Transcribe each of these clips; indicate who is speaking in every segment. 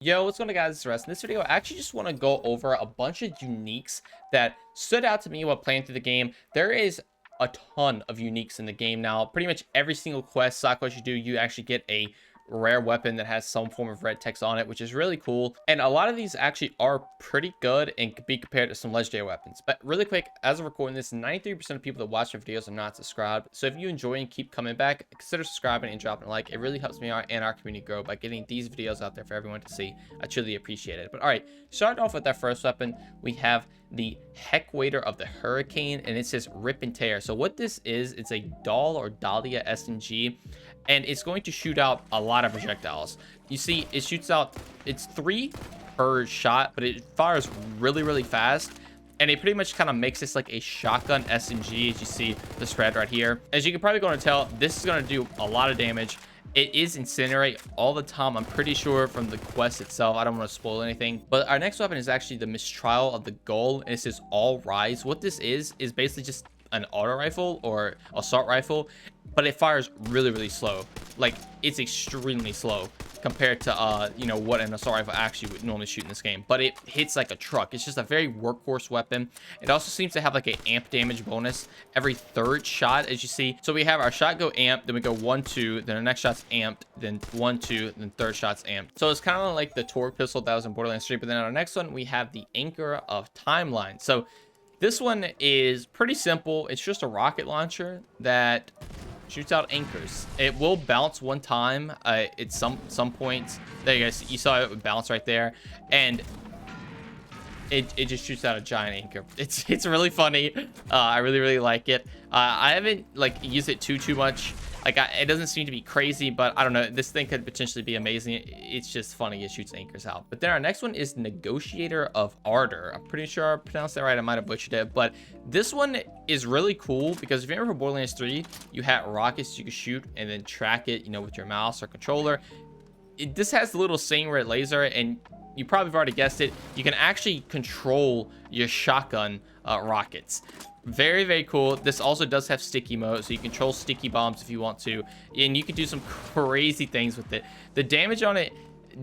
Speaker 1: Yo, what's going on, guys? It's Russ. In this video, I actually just want to go over a bunch of uniques that stood out to me while playing through the game. There is a ton of uniques in the game now. Pretty much every single side quest you do, you actually get a rare weapon that has some form of red text on it, which is really cool. And a lot of these actually are pretty good and can be compared to some legendary weapons. But really quick, as of recording this, 93% of people that watch our videos are not subscribed. So if you enjoy and keep coming back, consider subscribing and dropping a like. It really helps me out and our community grow by getting these videos out there for everyone to see. I truly appreciate it. But all right, starting off with our first weapon, we have the Heckwaiter of the Hurricane, and it says Rip and Tear. So what this is, it's a Dahlia SG, and it's going to shoot out a lot of projectiles. You see, it shoots out, it's 3 per shot, but it fires really fast. And it pretty much kind of makes this like a shotgun SMG, as you see the spread right here. As you can probably go and tell, this is going to do a lot of damage. It is incinerate all the time, I'm pretty sure, from the quest itself. I don't want to spoil anything. But our next weapon is actually the Mistrial of the Gull, and it says All Rise. What this is basically just an auto rifle or assault rifle, but it fires really slow. Like, it's extremely slow compared to you know, what an assault rifle actually would normally shoot in this game. But it hits like a truck. It's just a very workhorse weapon. It also seems to have like an amp damage bonus every 3rd shot, as you see. So we have our shot go amp, then we go 1-2, then our next shot's amped, then 1-2, then 3rd shot's amped. So it's kind of like the Torque pistol that was in Borderlands 3. But then on our next one, we have the Anchor of Timeline. So this one is pretty simple. It's just a rocket launcher that shoots out anchors. It will bounce one time at some points. There you guys, you saw it would bounce right there, and it just shoots out a giant anchor. It's really funny. I really like it. I haven't like used it too much. Like, it doesn't seem to be crazy, but I don't know. This thing could potentially be amazing. It's just funny. It shoots anchors out. But then our next one is Negotiator of Ardor. I'm pretty sure I pronounced that right. I might have butchered it. But this one is really cool because if you remember Borderlands 3, you had rockets you could shoot and then track it, you know, with your mouse or controller. This has the little same red laser, and you probably have already guessed it. You can actually control your shotgun rockets. Very cool. This also does have sticky mode, so you control sticky bombs if you want to, and you can do some crazy things with it. The damage on it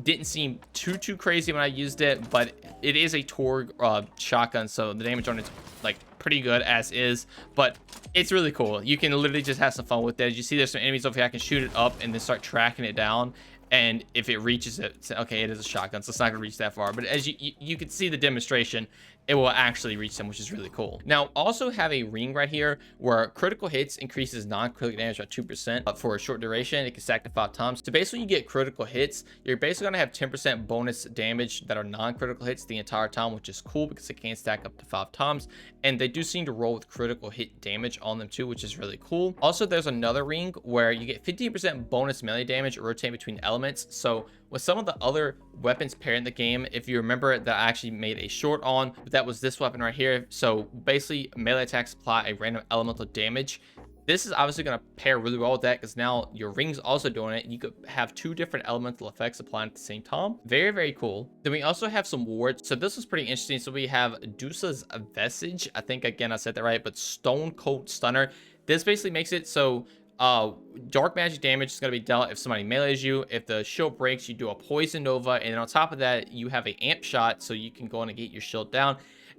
Speaker 1: didn't seem too crazy when I used it, but it is a Torgue shotgun, so the damage on it's like pretty good as is. But it's really cool. You can literally just have some fun with it. As you see, there's some enemies over here. I can shoot it up and then start tracking it down. And if it reaches it, okay, it is a shotgun, so it's not gonna reach that far. But as you can see the demonstration, it will actually reach them, which is really cool. Now, also have a ring right here where critical hits increases non-critical damage by 2% for a short duration. It can stack to 5 times. So basically, you get critical hits. You're basically gonna have 10% bonus damage that are non-critical hits the entire time, which is cool because it can stack up to 5 times. And they do seem to roll with critical hit damage on them too, which is really cool. Also, there's another ring where you get 15% bonus melee damage rotating between elements. So with some of the other weapons paired in the game, if you remember that I actually made a short on, but that was this weapon right here. So basically, melee attacks apply a random elemental damage. This is obviously going to pair really well with that because now your ring's also doing it. You could have 2 different elemental effects applying at the same time. Very cool. Then we also have some wards. So this was pretty interesting. So we have Dusa's Vestige. I think, again, I said that right, but Stone Cold Stunner. This basically makes it so dark magic damage is going to be dealt if somebody melees you. If the shield breaks, you do a poison nova, and then on top of that, you have a amp shot, so you can go in and get your shield down.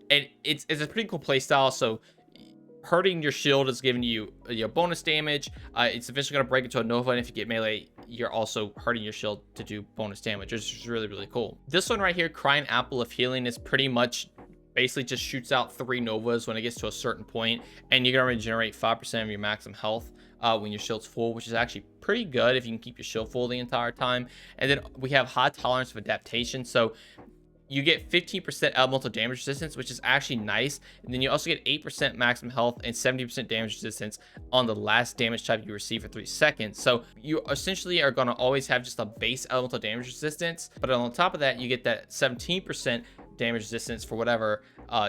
Speaker 1: And it's a pretty cool play style. So hurting your shield is giving you your bonus damage. It's eventually going to break into a nova, and if you get melee, you're also hurting your shield to do bonus damage, which is really cool. This one right here, Crying Apple of Healing, is pretty much basically just shoots out 3 novas when it gets to a certain point, and you're going to regenerate 5% of your maximum health when your shield's full, which is actually pretty good if you can keep your shield full the entire time. And then we have High Tolerance of Adaptation, so you get 15% elemental damage resistance, which is actually nice. And then you also get 8% maximum health and 70% damage resistance on the last damage type you receive for 3 seconds. So you essentially are going to always have just a base elemental damage resistance, but on top of that, you get that 17% damage resistance for whatever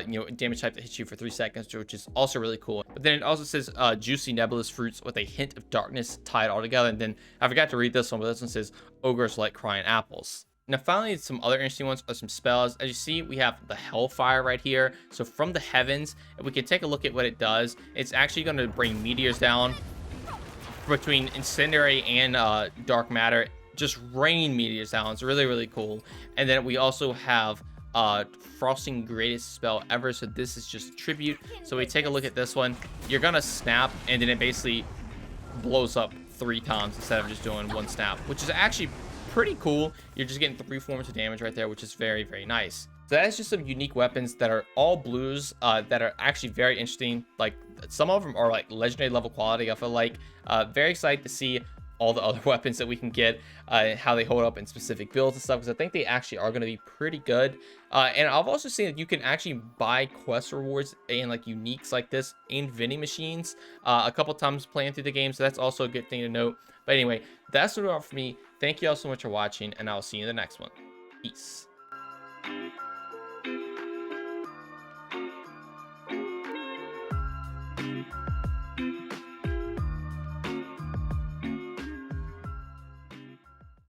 Speaker 1: you know, damage type that hits you for 3 seconds, which is also really cool. But then it also says juicy nebulous fruits with a hint of darkness tied all together. And then I forgot to read this one, but this one says ogres like crying apples. Now, finally, some other interesting ones are some spells. As you see, we have the Hellfire right here. So from the heavens, if we can take a look at what it does, it's actually going to bring meteors down between incendiary and dark matter. just rain meteors down. It's really, really cool. And then we also have frosting greatest spell ever, so this is just tribute. So we take a look at this one. You're gonna snap, and then it basically blows up 3 times instead of just doing 1 snap, which is actually pretty cool. You're just getting 3 forms of damage right there, which is very, very nice. So that's just some unique weapons that are all blues that are actually very interesting. Like, some of them are like legendary level quality, I feel like. Very excited to see all the other weapons that we can get, how they hold up in specific builds and stuff, because I think they actually are going to be pretty good. And I've also seen that you can actually buy quest rewards and like uniques like this in vending machines a couple times playing through the game, so that's also a good thing to note. But anyway, that's what it all for me. Thank you all so much for watching, and I'll see you in the next one. Peace.